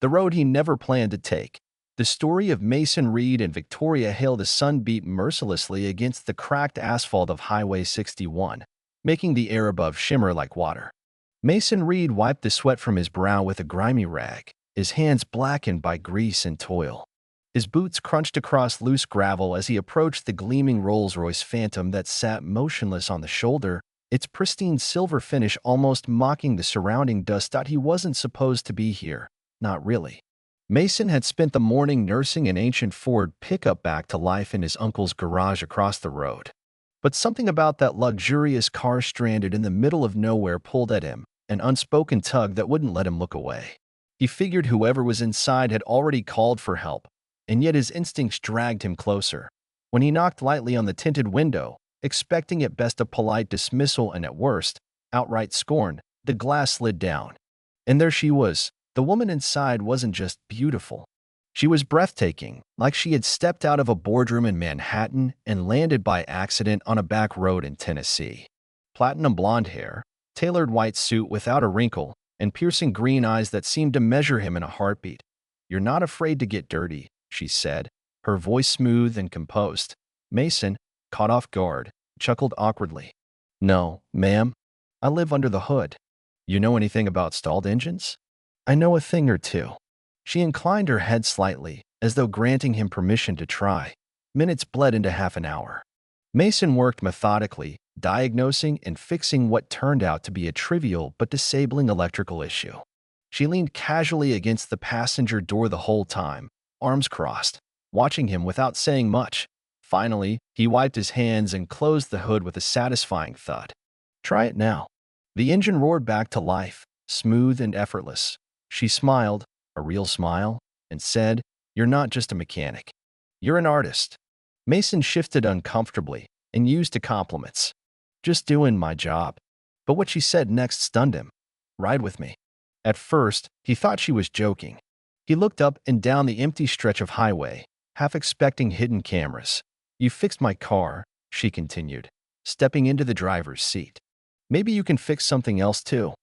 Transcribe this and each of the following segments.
The road he never planned to take. The story of Mason Reed and Victoria Hale. The sun beat mercilessly against the cracked asphalt of Highway 61, making the air above shimmer like water. Mason Reed wiped the sweat from his brow with a grimy rag, his hands blackened by grease and toil. His boots crunched across loose gravel as he approached the gleaming Rolls-Royce Phantom that sat motionless on the shoulder, its pristine silver finish almost mocking the surrounding dust. He wasn't supposed to be here. Not really. Mason had spent the morning nursing an ancient Ford pickup back to life in his uncle's garage across the road. But something about that luxurious car stranded in the middle of nowhere pulled at him, an unspoken tug that wouldn't let him look away. He figured whoever was inside had already called for help, and yet his instincts dragged him closer. When he knocked lightly on the tinted window, expecting at best a polite dismissal and at worst, outright scorn, the glass slid down. And there she was. The woman inside wasn't just beautiful. She was breathtaking, like she had stepped out of a boardroom in Manhattan and landed by accident on a back road in Tennessee. Platinum blonde hair, tailored white suit without a wrinkle, and piercing green eyes that seemed to measure him in a heartbeat. "You're not afraid to get dirty," she said, her voice smooth and composed. Mason, caught off guard, chuckled awkwardly. "No, ma'am. I live under the hood. You know anything about stalled engines?" "I know a thing or two." She inclined her head slightly, as though granting him permission to try. Minutes bled into half an hour. Mason worked methodically, diagnosing and fixing what turned out to be a trivial but disabling electrical issue. She leaned casually against the passenger door the whole time, arms crossed, watching him without saying much. Finally, he wiped his hands and closed the hood with a satisfying thud. "Try it now." The engine roared back to life, smooth and effortless. She smiled, a real smile, and said, "You're not just a mechanic. You're an artist." Mason shifted uncomfortably and used the compliments. "Just doing my job." But what she said next stunned him. "Ride with me." At first, he thought she was joking. He looked up and down the empty stretch of highway, half expecting hidden cameras. "You fixed my car," she continued, stepping into the driver's seat. "Maybe you can fix something else too.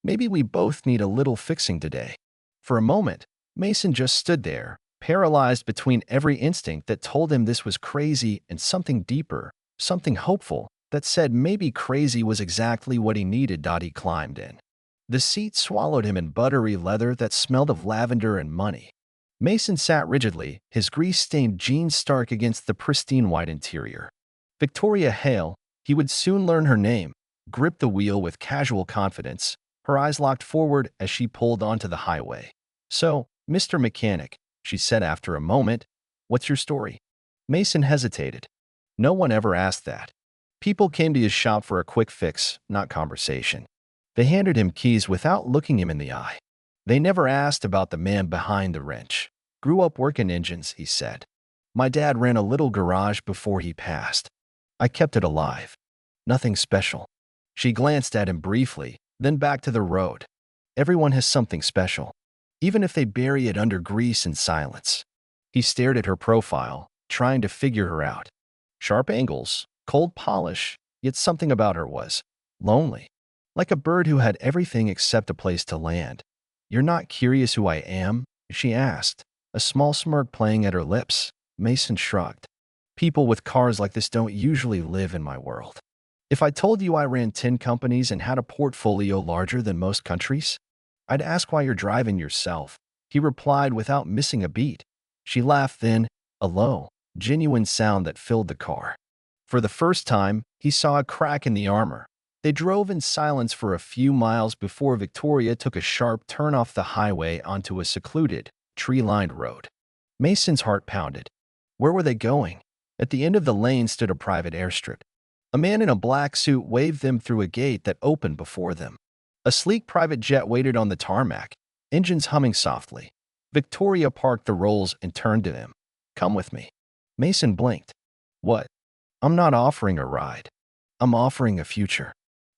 Maybe we both need a little fixing today." For a moment, Mason just stood there, paralyzed between every instinct that told him this was crazy and something deeper, something hopeful, that said maybe crazy was exactly what he needed. He climbed in. The seat swallowed him in buttery leather that smelled of lavender and money. Mason sat rigidly, his grease-stained jeans stark against the pristine white interior. Victoria Hale, he would soon learn her name, gripped the wheel with casual confidence, her eyes locked forward as she pulled onto the highway. "So, Mr. Mechanic," she said after a moment, "what's your story?" Mason hesitated. No one ever asked that. People came to his shop for a quick fix, not conversation. They handed him keys without looking him in the eye. They never asked about the man behind the wrench. "Grew up working engines," he said. "My dad ran a little garage before he passed. I kept it alive. Nothing special." She glanced at him briefly, then back to the road. "Everyone has something special, even if they bury it under grease and silence." He stared at her profile, trying to figure her out. Sharp angles, cold polish, yet something about her was lonely, like a bird who had everything except a place to land. "You're not curious who I am?" she asked, a small smirk playing at her lips. Mason shrugged. "People with cars like this don't usually live in my world. If I told you I ran 10 companies and had a portfolio larger than most countries, I'd ask why you're driving yourself," he replied without missing a beat. She laughed then, a low, genuine sound that filled the car. For the first time, he saw a crack in the armor. They drove in silence for a few miles before Victoria took a sharp turn off the highway onto a secluded, tree-lined road. Mason's heart pounded. Where were they going? At the end of the lane stood a private airstrip. A man in a black suit waved them through a gate that opened before them. A sleek private jet waited on the tarmac, engines humming softly. Victoria parked the Rolls and turned to him. "Come with me." Mason blinked. "What?" "I'm not offering a ride. I'm offering a future."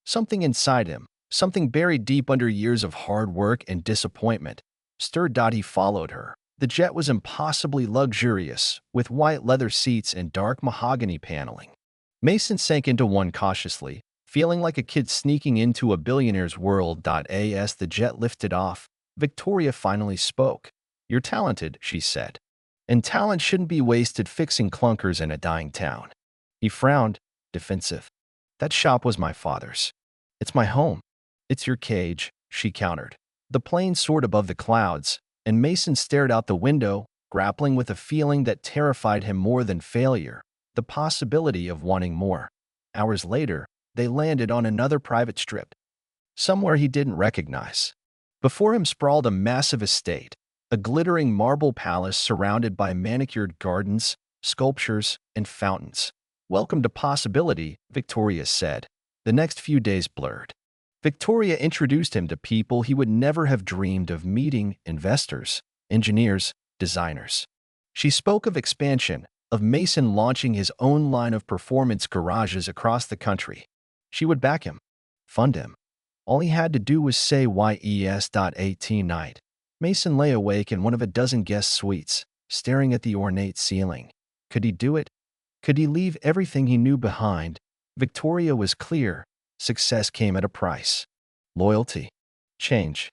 Something inside him, something buried deep under years of hard work and disappointment, stirred. He followed her. The jet was impossibly luxurious, with white leather seats and dark mahogany paneling. Mason sank into one cautiously, feeling like a kid sneaking into a billionaire's world. As the jet lifted off, Victoria finally spoke. "You're talented," she said. "And talent shouldn't be wasted fixing clunkers in a dying town." He frowned, defensive. "That shop was my father's. It's my home." "It's your cage," she countered. The plane soared above the clouds, and Mason stared out the window, grappling with a feeling that terrified him more than failure, the possibility of wanting more. Hours later, they landed on another private strip, somewhere he didn't recognize. Before him sprawled a massive estate, a glittering marble palace surrounded by manicured gardens, sculptures, and fountains. "Welcome to possibility," Victoria said. The next few days blurred. Victoria introduced him to people he would never have dreamed of meeting: investors, engineers, designers. She spoke of expansion, of Mason launching his own line of performance garages across the country. She would back him, fund him. All he had to do was say yes.18 night. Mason lay awake in one of a dozen guest suites, staring at the ornate ceiling. Could he do it? Could he leave everything he knew behind? Victoria was clear. Success came at a price. Loyalty. Change.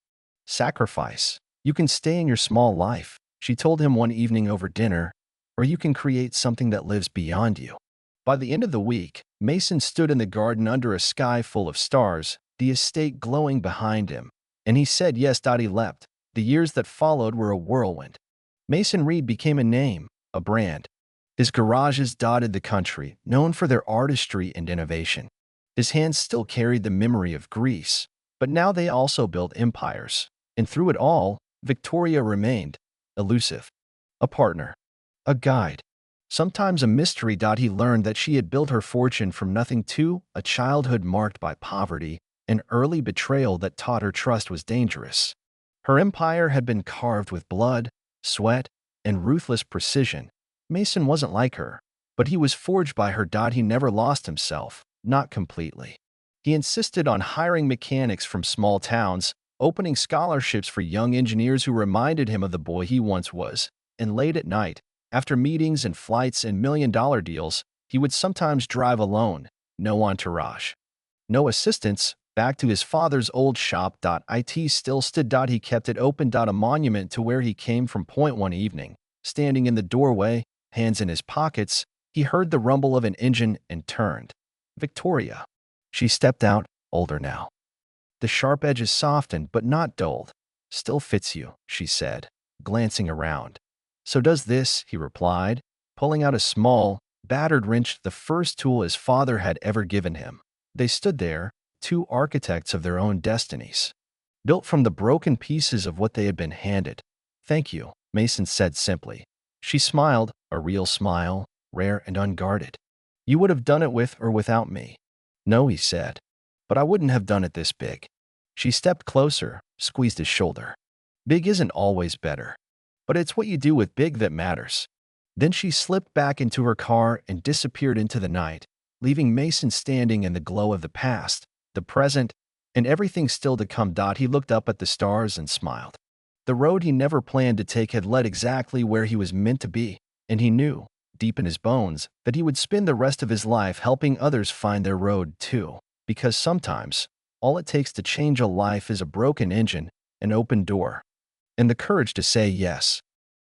Sacrifice. "You can stay in your small life," she told him one evening over dinner, "or you can create something that lives beyond you." By the end of the week, Mason stood in the garden under a sky full of stars, the estate glowing behind him, and he said yes. He leapt. The years that followed were a whirlwind. Mason Reed became a name, a brand. His garages dotted the country, known for their artistry and innovation. His hands still carried the memory of Greece, but now they also built empires. And through it all, Victoria remained elusive, a partner, a guide, sometimes a mystery. He learned that she had built her fortune from nothing too, a childhood marked by poverty, an early betrayal that taught her trust was dangerous. Her empire had been carved with blood, sweat, and ruthless precision. Mason wasn't like her, but he was forged by her. He never lost himself, not completely. He insisted on hiring mechanics from small towns, opening scholarships for young engineers who reminded him of the boy he once was. And late at night, after meetings and flights and million-dollar deals, he would sometimes drive alone, no entourage, no assistants, back to his father's old shop. It still stood. He kept it open. A monument to where he came from. One evening, standing in the doorway, hands in his pockets, he heard the rumble of an engine and turned. Victoria. She stepped out, older now. The sharp edges softened but not dulled. "Still fits you," she said, glancing around. "So does this," he replied, pulling out a small, battered wrench, the first tool his father had ever given him. They stood there, two architects of their own destinies, built from the broken pieces of what they had been handed. "Thank you," Mason said simply. She smiled, a real smile, rare and unguarded. "You would have done it with or without me." "No," he said, "but I wouldn't have done it this big." She stepped closer, squeezed his shoulder. "Big isn't always better, but it's what you do with big that matters." Then she slipped back into her car and disappeared into the night, leaving Mason standing in the glow of the past, the present, and everything still to come. He looked up at the stars and smiled. The road he never planned to take had led exactly where he was meant to be, and he knew, deep in his bones, that he would spend the rest of his life helping others find their road too. Because sometimes, all it takes to change a life is a broken engine, an open door, and the courage to say yes.